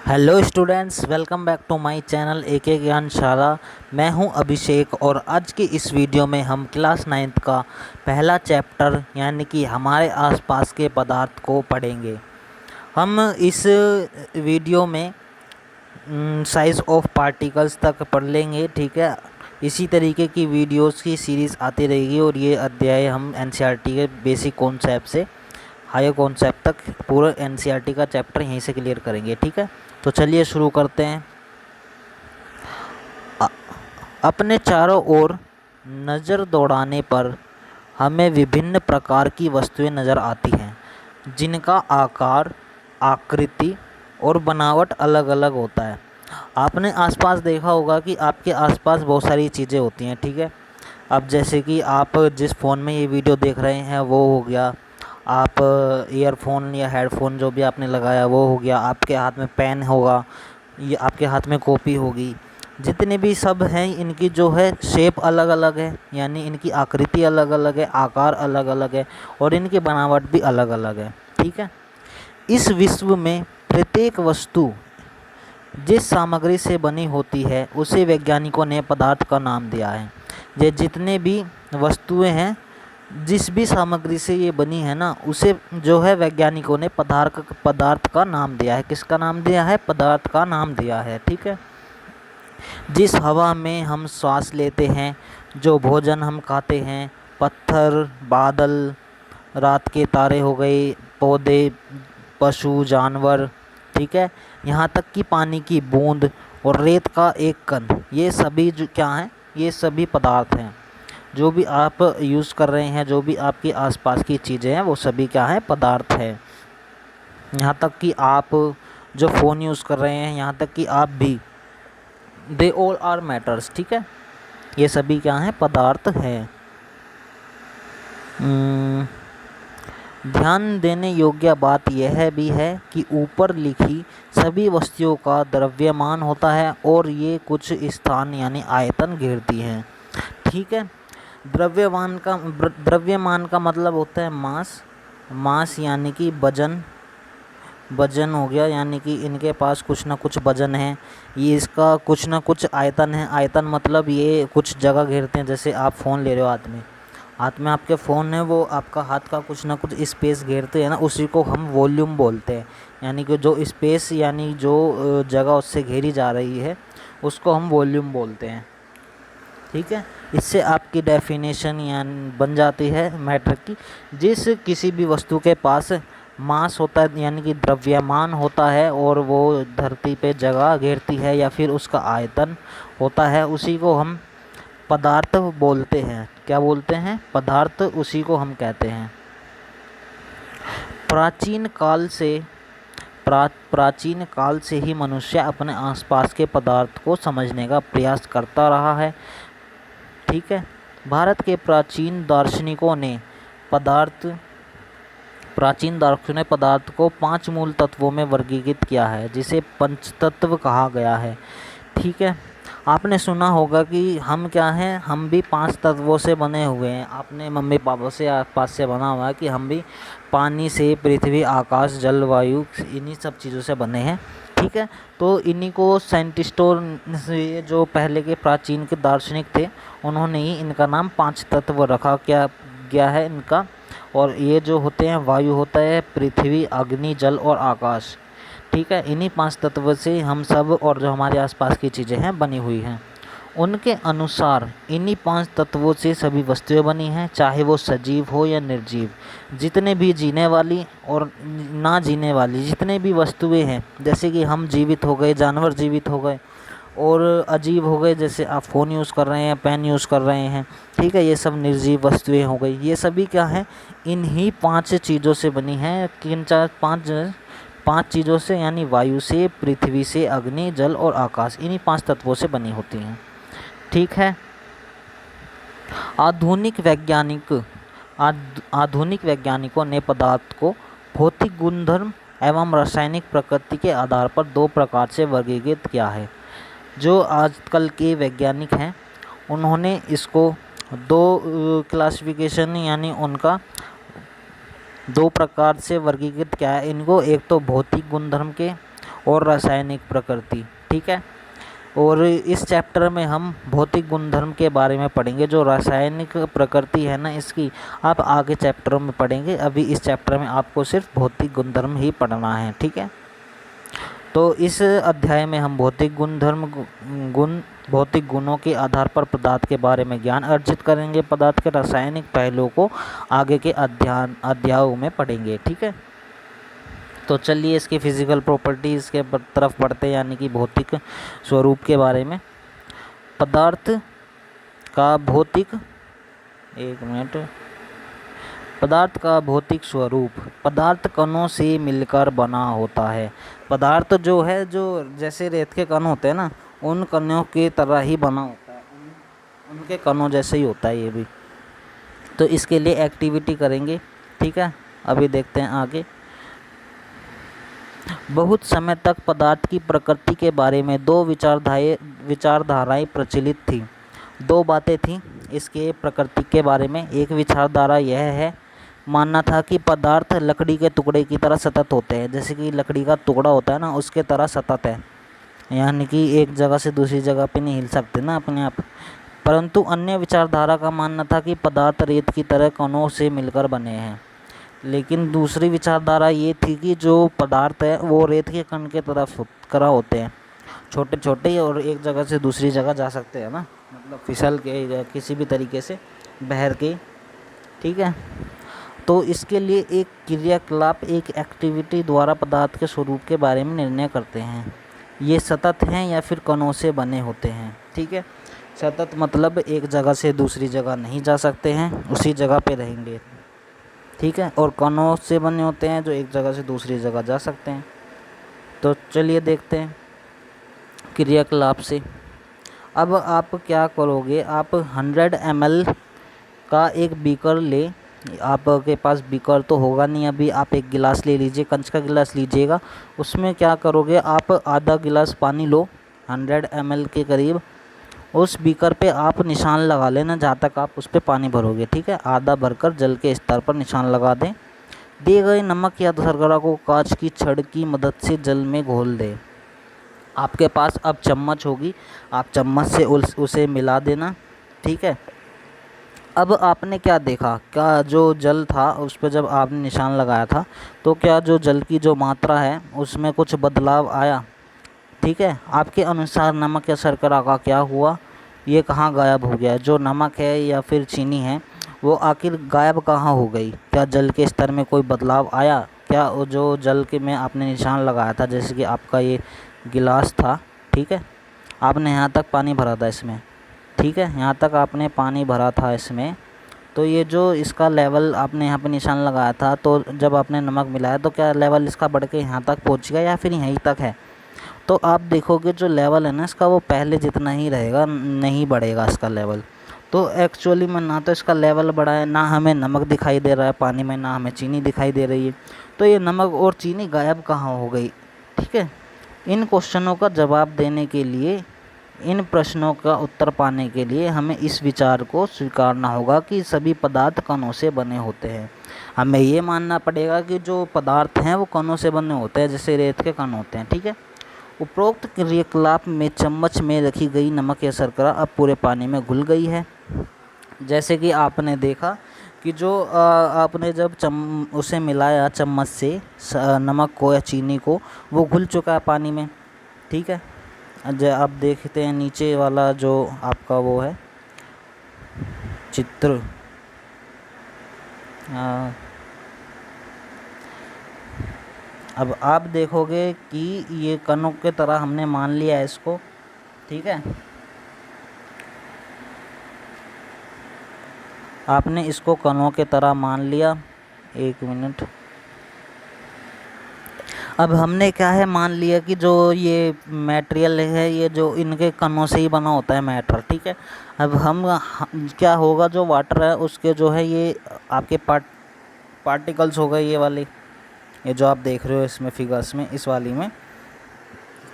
Hello students, welcome back to my channel AK Gyanshala. मैं हूं अभिषेक और आज की इस वीडियो में हम क्लास 9th का पहला चैप्टर यानी कि हमारे आसपास के पदार्थ को पढ़ेंगे। हम इस वीडियो में साइज़ ऑफ पार्टिकल्स तक पढ़ लेंगे, ठीक है। इसी तरीके की वीडियोस की सीरीज़ आती रहेगी और ये अध्याय हम एनसीईआरटी के बेसिक कॉन्सेप्ट से हायर कॉन्सेप्ट तक पूरा एनसीईआरटी का चैप्टर यहीं से क्लियर करेंगे, ठीक है। तो चलिए शुरू करते हैं। अपने चारों ओर नज़र दौड़ाने पर हमें विभिन्न प्रकार की वस्तुएं नज़र आती हैं, जिनका आकार, आकृति और बनावट अलग अलग होता है। आपने आसपास देखा होगा कि आपके आसपास बहुत सारी चीज़ें होती हैं, ठीक है। अब जैसे कि आप जिस फ़ोन में ये वीडियो देख रहे हैं वो हो गया, आप ईयरफोन या हेडफोन जो भी आपने लगाया वो हो गया, आपके हाथ में पेन होगा, ये आपके हाथ में कॉपी होगी। जितने भी सब हैं इनकी जो है शेप अलग अलग है, यानी इनकी आकृति अलग अलग है, आकार अलग अलग है और इनकी बनावट भी अलग अलग है, ठीक है। इस विश्व में प्रत्येक वस्तु जिस सामग्री से बनी होती है उसे वैज्ञानिकों ने पदार्थ का नाम दिया है। ये जितने भी वस्तुएं हैं, जिस भी सामग्री से ये बनी है ना, उसे जो है वैज्ञानिकों ने पदार्थ का नाम दिया है। किसका नाम दिया है? पदार्थ का नाम दिया है, ठीक है। जिस हवा में हम सांस लेते हैं, जो भोजन हम खाते हैं, पत्थर, बादल, रात के तारे हो गए, पौधे, पशु, जानवर, ठीक है, यहाँ तक कि पानी की बूंद और रेत का एक कण, ये सभी जो क्या हैं, ये सभी पदार्थ हैं। जो भी आप यूज़ कर रहे हैं, जो भी आपके आसपास की चीज़ें हैं, वो सभी क्या हैं? पदार्थ है। यहाँ तक कि आप जो फ़ोन यूज़ कर रहे हैं, यहाँ तक कि आप भी, दे ऑल आर मैटर्स, ठीक है। ये सभी क्या हैं? पदार्थ हैं। ध्यान देने योग्य बात यह भी है कि ऊपर लिखी सभी वस्तुओं का द्रव्यमान होता है और ये कुछ स्थान यानी आयतन घेरती हैं, ठीक है। द्रव्यमान का मतलब होता है मास यानी कि वजन हो गया, यानी कि इनके पास कुछ ना कुछ वजन है। ये इसका कुछ ना कुछ आयतन है। आयतन मतलब ये कुछ जगह घेरते हैं। जैसे आप फ़ोन ले रहे हो हाथ में आपके फ़ोन है, वो आपका हाथ का कुछ ना कुछ स्पेस घेरते हैं ना, उसी को हम वॉल्यूम बोलते हैं। यानी कि जो स्पेस यानी जो जगह उससे घेरी जा रही है उसको हम वॉल्यूम बोलते हैं, ठीक है। इससे आपकी डेफिनेशन यानी बन जाती है मैटर की। जिस किसी भी वस्तु के पास मास होता है यानी कि द्रव्यमान होता है और वो धरती पे जगह घेरती है या फिर उसका आयतन होता है, उसी को हम पदार्थ बोलते हैं। क्या बोलते हैं? पदार्थ, उसी को हम कहते हैं। प्राचीन काल से ही मनुष्य अपने आसपास के पदार्थ को समझने का प्रयास करता रहा है, ठीक है। भारत के प्राचीन दार्शनिकों ने पदार्थ को 5 मूल तत्वों में वर्गीकृत किया है, जिसे पंचतत्व कहा गया है, ठीक है। आपने सुना होगा कि हम क्या हैं? हम भी 5 तत्वों से बने हुए हैं। आपने मम्मी पापा से आसपास से बना हुआ है कि हम भी पानी से, पृथ्वी, आकाश, जल, वायु, इन्हीं सब चीज़ों से बने हैं, ठीक है। तो इन्हीं को साइंटिस्टों से, जो पहले के प्राचीन के दार्शनिक थे, उन्होंने ही इनका नाम 5 तत्व रखा क्या गया है इनका। और ये जो होते हैं, वायु होता है, पृथ्वी, अग्नि, जल और आकाश, ठीक है। इन्हीं 5 तत्व से हम सब और जो हमारे आसपास की चीज़ें हैं बनी हुई हैं। उनके अनुसार इन्हीं 5 तत्वों से सभी वस्तुएं बनी हैं, चाहे वो सजीव हो या निर्जीव। जितने भी जीने वाली और ना जीने वाली जितने भी वस्तुएं हैं, जैसे कि हम जीवित हो गए, जानवर जीवित हो गए और अजीब हो गए, जैसे आप फ़ोन यूज़ कर रहे हैं, पेन यूज़ कर रहे हैं, ठीक है, ये सब निर्जीव वस्तुएं हो गई। ये सभी क्या हैं? इन्हीं 5 चीज़ों से बनी हैं। किन 5 चीज़ों से, यानी वायु से, पृथ्वी से, अग्नि, जल और आकाश, इन्हीं 5 तत्वों से बनी होती हैं, ठीक है। आधुनिक वैज्ञानिकों ने पदार्थ को भौतिक गुणधर्म एवं रासायनिक प्रकृति के आधार पर 2 प्रकार से वर्गीकृत किया है। जो आजकल के वैज्ञानिक हैं उन्होंने इसको 2 क्लासिफिकेशन यानी उनका 2 प्रकार से वर्गीकृत किया है इनको। एक तो भौतिक गुणधर्म के और रासायनिक प्रकृति। ठीक है, और इस चैप्टर में हम भौतिक गुणधर्म के बारे में पढ़ेंगे। जो रासायनिक प्रकृति है ना इसकी, आप आगे चैप्टरों में पढ़ेंगे। अभी इस चैप्टर में आपको सिर्फ भौतिक गुणधर्म ही पढ़ना है। ठीक है, तो इस अध्याय में हम भौतिक भौतिक गुणों के आधार पर पदार्थ के बारे में ज्ञान अर्जित करेंगे। पदार्थ के रासायनिक पहलुओं को आगे के अध्यायों में पढ़ेंगे। ठीक है, तो चलिए इसकी फिजिकल प्रॉपर्टीज़ के तरफ बढ़ते हैं, यानी कि भौतिक स्वरूप के बारे में। पदार्थ का भौतिक पदार्थ का भौतिक स्वरूप। पदार्थ कणों से मिलकर बना होता है। पदार्थ जो है, जो जैसे रेत के कण होते हैं ना, उन कणों की तरह ही बना होता है, उनके कणों जैसे ही होता है ये भी। तो इसके लिए एक्टिविटी करेंगे। ठीक है, अभी देखते हैं आगे। बहुत समय तक पदार्थ की प्रकृति के बारे में दो विचारधाराएं प्रचलित थीं। दो बातें थीं इसके प्रकृति के बारे में। एक विचारधारा यह है, मानना था कि पदार्थ लकड़ी के टुकड़े की तरह सतत होते हैं। जैसे कि लकड़ी का टुकड़ा होता है ना, उसके तरह सतत है, यानी कि एक जगह से दूसरी जगह पे नहीं हिल सकते ना अपने आप। परंतु अन्य विचारधारा का मानना था कि पदार्थ रेत की तरह कणों से मिलकर बने हैं। लेकिन दूसरी विचारधारा ये थी कि जो पदार्थ है वो रेत के कण के तरह होते हैं, छोटे छोटे, और एक जगह से दूसरी जगह जा सकते हैं ना, मतलब फिसल के या किसी भी तरीके से बहर के। ठीक है, तो इसके लिए एक क्रियाकलाप, एक एक्टिविटी द्वारा पदार्थ के स्वरूप के बारे में निर्णय करते हैं। ये सतत हैं या फिर कणों से बने होते हैं। ठीक है, सतत मतलब एक जगह से दूसरी जगह नहीं जा सकते हैं, उसी जगह पे रहेंगे। ठीक है, और कणों से बने होते हैं जो एक जगह से दूसरी जगह जा सकते हैं। तो चलिए देखते हैं क्रियाकलाप से। अब आप क्या करोगे, आप 100 ml का एक बीकर ले। आपके पास बीकर तो होगा नहीं अभी, आप एक गिलास ले लीजिए, कंच का गिलास लीजिएगा। उसमें क्या करोगे, आप आधा गिलास पानी लो, 100 ml के करीब। उस बीकर पे आप निशान लगा लेना जहाँ तक आप उस पर पानी भरोगे। ठीक है, आधा भरकर जल के स्तर पर निशान लगा दें। दिए गए नमक या शर्करा को कांच की छड़ की मदद से जल में घोल दें। आपके पास अब चम्मच होगी, आप चम्मच से उसे मिला देना। ठीक है, अब आपने क्या देखा, क्या जो जल था उस पर जब आपने निशान लगाया था, तो क्या जो जल की जो मात्रा है उसमें कुछ बदलाव आया? ठीक है, आपके अनुसार नमक या शर्करा का क्या हुआ, ये कहाँ गायब हो गया? जो नमक है या फिर चीनी है वो आखिर गायब कहाँ हो गई? क्या जल के स्तर में कोई बदलाव आया? क्या वो जो जल के में आपने निशान लगाया था, जैसे कि आपका ये गिलास था, ठीक है, आपने यहाँ तक पानी भरा था इसमें, ठीक है, यहाँ तक आपने पानी भरा था इसमें, तो ये जो इसका लेवल आपने यहाँ पे निशान लगाया था, तो जब आपने नमक मिलाया तो क्या लेवल इसका बढ़ के यहाँ तक पहुँच गया या फिर यहीं तक है? तो आप देखोगे जो लेवल है ना इसका, वो पहले जितना ही रहेगा, नहीं बढ़ेगा इसका लेवल। तो एक्चुअली में ना तो इसका लेवल बढ़ा है, ना हमें नमक दिखाई दे रहा है पानी में, ना हमें चीनी दिखाई दे रही है। तो ये नमक और चीनी गायब कहाँ हो गई? ठीक है, इन क्वेश्चनों का जवाब देने के लिए, इन प्रश्नों का उत्तर पाने के लिए हमें इस विचार को स्वीकारना होगा कि सभी पदार्थ कणों से बने होते हैं। हमें ये मानना पड़ेगा कि जो पदार्थ हैं वो कणों से बने होते हैं, जैसे रेत के कण होते हैं। ठीक है, उपरोक्त क्रियाकलाप में चम्मच में रखी गई नमक या शर्करा अब पूरे पानी में घुल गई है। जैसे कि आपने देखा कि जो आपने जब उसे मिलाया चम्मच से नमक को या चीनी को, वो घुल चुका है पानी में। ठीक है, आप देखते हैं नीचे वाला जो आपका वो है चित्र, अब आप देखोगे कि ये कणों के तरह हमने मान लिया है इसको। ठीक है, आपने इसको कणों के तरह मान लिया। एक मिनट, अब हमने क्या है मान लिया कि जो ये मटेरियल है, ये जो इनके कणों से ही बना होता है मैटर। ठीक है, अब हम क्या होगा, जो वाटर है उसके जो है ये आपके पार्टिकल्स हो गए, ये वाले, ये जो आप देख रहे हो इसमें फिगर्स में, इस वाली में।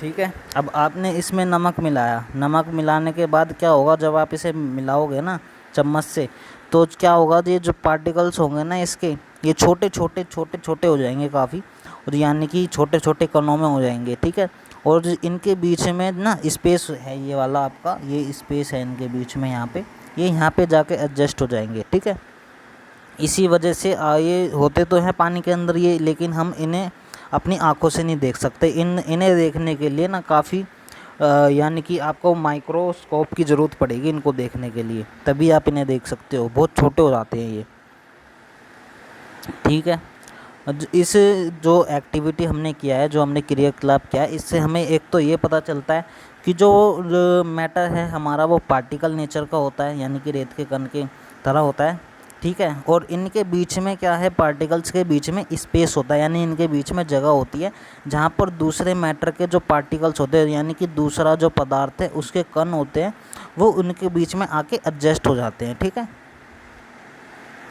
ठीक है, अब आपने इसमें नमक मिलाया, नमक मिलाने के बाद क्या होगा, जब आप इसे मिलाओगे ना चम्मच से, तो क्या होगा, ये जो पार्टिकल्स होंगे ना इसके, ये छोटे छोटे छोटे छोटे हो जाएंगे काफ़ी। और यानी कि छोटे छोटे कणों में हो जाएंगे, ठीक है। और इनके बीच में ना स्पेस है, ये वाला आपका ये स्पेस है इनके बीच में, यहाँ पे ये यहाँ पे जाके एडजस्ट हो जाएंगे, ठीक है। इसी वजह से ये होते तो हैं पानी के अंदर ये, लेकिन हम इन्हें अपनी आंखों से नहीं देख सकते। इन्हें देखने के लिए ना काफ़ी यानी कि आपको माइक्रोस्कोप की ज़रूरत पड़ेगी इनको देखने के लिए, तभी आप इन्हें देख सकते हो। बहुत छोटे हो जाते हैं ये, ठीक है। इस जो एक्टिविटी हमने किया है, जो हमने क्रियाकलाप किया है, इससे हमें एक तो ये पता चलता है कि जो मैटर है हमारा वो पार्टिकल नेचर का होता है, यानी कि रेत के कण के तरह होता है, ठीक है। और इनके बीच में क्या है, पार्टिकल्स के बीच में स्पेस होता है, यानी इनके बीच में जगह होती है जहाँ पर दूसरे मैटर के जो पार्टिकल्स होते हैं, यानी कि दूसरा जो पदार्थ है उसके कण होते हैं, वो उनके बीच में आके एडजस्ट हो जाते हैं, ठीक है।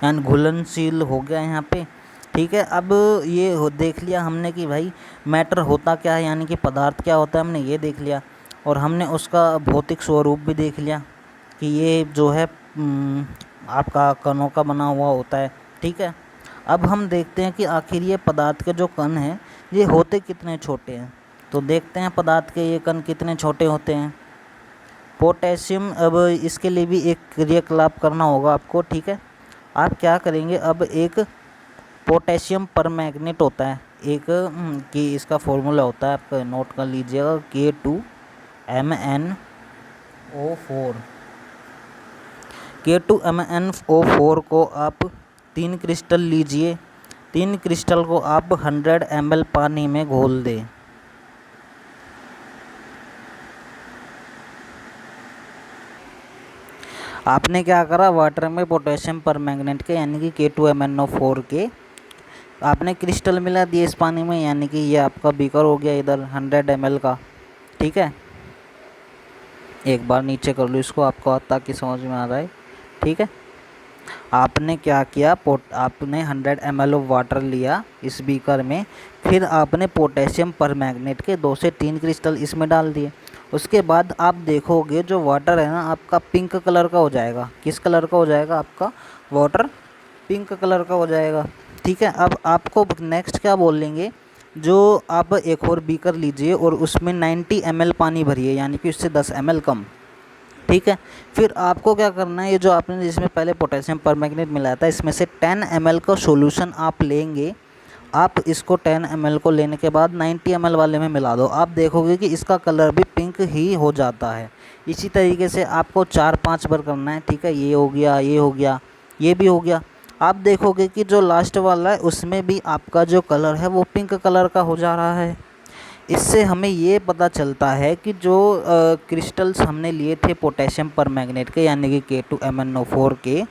यानी घुलनशील हो गया यहाँ पे, ठीक है। अब ये देख लिया हमने कि भाई मैटर होता क्या है, यानी कि पदार्थ क्या होता है, हमने ये देख लिया। और हमने उसका भौतिक स्वरूप भी देख लिया कि ये जो है आपका कणों का बना हुआ होता है, ठीक है। अब हम देखते हैं कि आखिर ये पदार्थ के जो कण हैं ये होते कितने छोटे हैं। तो देखते हैं पदार्थ के ये कण कितने छोटे होते हैं। पोटेशियम, अब इसके लिए भी एक क्रियाकलाप करना होगा आपको, ठीक है। आप क्या करेंगे, अब एक पोटेशियम परमैंगनेट होता है एक, कि इसका फॉर्मूला होता है, आप नोट कर लीजिएगा, K2MnO4। K2MnO4 को आप 3 क्रिस्टल लीजिए, 3 क्रिस्टल को आप 100 ml पानी में घोल दें। आपने क्या करा, वाटर में पोटेशियम परमैंगनेट के यानी कि K2MnO4 के आपने क्रिस्टल मिला दिए इस पानी में, यानी कि ये आपका बीकर हो गया इधर 100 ml का, ठीक है। एक बार नीचे कर लो इसको, आपको ताकि समझ में आ रहा है, ठीक है। आपने क्या किया, आपने 100 ml ऑफ वाटर लिया इस बीकर में, फिर आपने पोटेशियम परमैंगनेट के 2 से 3 क्रिस्टल इसमें डाल दिए। उसके बाद आप देखोगे जो वाटर है ना आपका पिंक कलर का हो जाएगा। किस कलर का हो जाएगा, आपका वाटर पिंक कलर का हो जाएगा, ठीक है। अब आपको नेक्स्ट क्या बोलेंगे, जो आप एक और बीकर लीजिए और उसमें 90 ml पानी भरिए, यानी कि उससे 10 ml कम, ठीक है। फिर आपको क्या करना है, ये जो आपने जिसमें पहले पोटेशियम परमैंगनेट मिलाया था इसमें से 10 ml का सॉल्यूशन आप लेंगे। आप इसको 10 ml को लेने के बाद 90 ml वाले में मिला दो, आप देखोगे कि इसका कलर भी पिंक ही हो जाता है। इसी तरीके से आपको 4-5 बार करना है, ठीक है। ये हो गया, ये हो गया, ये भी हो गया। आप देखोगे कि जो लास्ट वाला है उसमें भी आपका जो कलर है वो पिंक कलर का हो जा रहा है। इससे हमें ये पता चलता है कि जो क्रिस्टल्स हमने लिए थे पोटेशियम परमैंगनेट के यानी कि K2MnO4 के,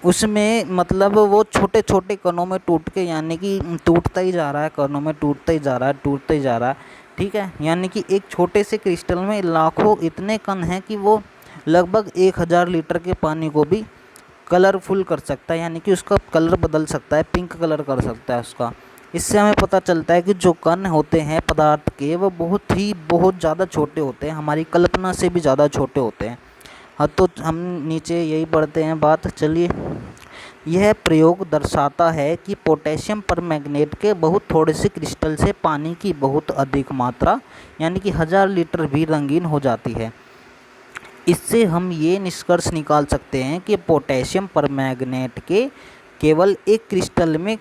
उसमें मतलब वो छोटे छोटे कणों में टूट के, यानी कि टूटता ही जा रहा है, कणों में टूटता ही जा रहा है, टूटता ही जा रहा है, ठीक है। यानी कि एक छोटे से क्रिस्टल में लाखों इतने कण हैं कि वो लगभग 1000 लीटर के पानी को भी कलरफुल कर सकता है, यानी कि उसका कलर बदल सकता है, पिंक कलर कर सकता है उसका। इससे हमें पता चलता है कि जो कण होते हैं पदार्थ के वो बहुत ज़्यादा छोटे होते हैं, हमारी कल्पना से भी ज़्यादा छोटे होते हैं। हाँ, तो हम नीचे यही पढ़ते हैं बात, चलिए। यह प्रयोग दर्शाता है कि पोटेशियम परमैंगनेट के बहुत थोड़े से क्रिस्टल से पानी की बहुत अधिक मात्रा यानी कि 1000 लीटर भी रंगीन हो जाती है। इससे हम ये निष्कर्ष निकाल सकते हैं कि पोटेशियम परमैंगनेट के केवल एक क्रिस्टल में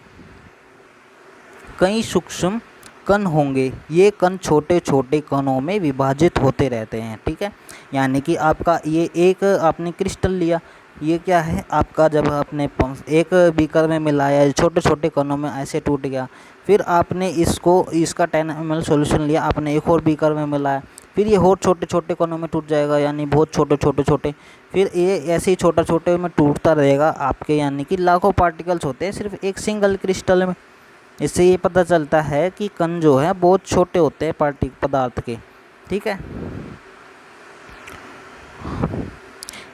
कई सूक्ष्म कण होंगे। ये कण छोटे छोटे कणों में विभाजित होते रहते हैं, ठीक है। यानी कि आपका ये एक आपने क्रिस्टल लिया, ये क्या है आपका, जब आपने एक बीकर में मिलाया छोटे छोटे कणों में ऐसे टूट गया, फिर आपने इसका 10 ml सॉल्यूशन लिया, आपने एक और बीकर में मिलाया, फिर ये और छोटे छोटे कणों में टूट जाएगा, यानी बहुत छोटे छोटे छोटे, फिर ये ऐसे ही छोटा छोटे में टूटता रहेगा आपके, यानी कि लाखों पार्टिकल्स होते हैं सिर्फ एक सिंगल क्रिस्टल में। इससे ये पता चलता है कि कण जो है बहुत छोटे होते हैं पदार्थ के, ठीक है।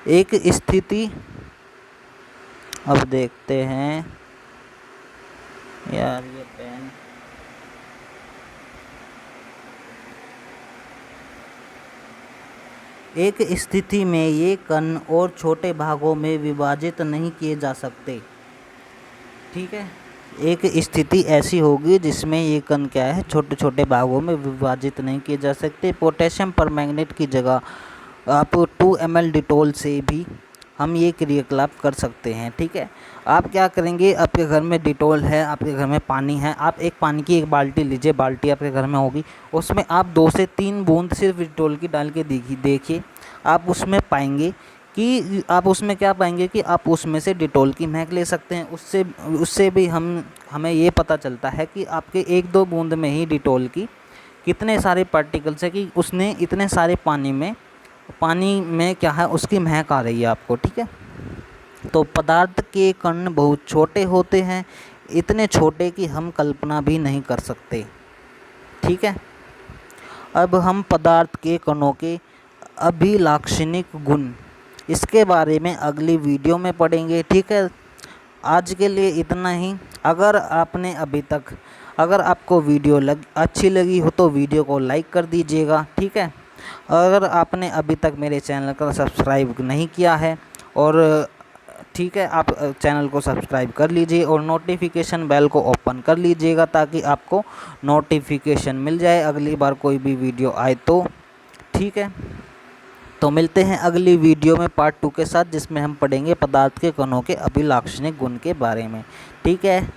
एक स्थिति अब देखते हैं, यार ये पेन, एक स्थिति में ये कण और छोटे भागों में विभाजित नहीं किए जा सकते, ठीक है। एक स्थिति ऐसी होगी जिसमें ये कण क्या है, छोटे छोटे भागों में विभाजित नहीं किए जा सकते। पोटेशियम परमैंगनेट की जगह आप 2 ml डिटॉल से भी हम ये क्रियाकलाप कर सकते हैं। ठीक है, आप क्या करेंगे, आपके घर में डिटॉल है, आपके घर में पानी है, आप एक पानी की एक बाल्टी लीजिए, बाल्टी आपके घर में होगी, उसमें आप 2 से 3 बूंद सिर्फ डिटॉल की डाल के देखिए, आप उसमें पाएंगे कि आप उसमें क्या पाएंगे कि आप उसमें से डिटॉल की महक ले सकते हैं। उससे भी हमें ये पता चलता है कि आपके 1-2 बूंद में ही डिटॉल की कितने सारे पार्टिकल्स है कि उसने इतने सारे पानी में क्या है, उसकी महक आ रही है आपको। ठीक है, तो पदार्थ के कण बहुत छोटे होते हैं, इतने छोटे कि हम कल्पना भी नहीं कर सकते। ठीक है, अब हम पदार्थ के कणों के अभिलाक्षणिक गुण, इसके बारे में अगली वीडियो में पढ़ेंगे। ठीक है, आज के लिए इतना ही। अगर आपको वीडियो अच्छी लगी हो तो वीडियो को लाइक कर दीजिएगा। ठीक है, अगर आपने अभी तक मेरे चैनल को सब्सक्राइब नहीं किया है और ठीक है, आप चैनल को सब्सक्राइब कर लीजिए और नोटिफिकेशन बेल को ओपन कर लीजिएगा ताकि आपको नोटिफिकेशन मिल जाए अगली बार कोई भी वीडियो आए तो। ठीक है, तो मिलते हैं अगली वीडियो में पार्ट 2 के साथ, जिसमें हम पढ़ेंगे पदार्थ के कणों के अभिलाक्षणिक गुण के बारे में। ठीक है,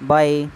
बाय।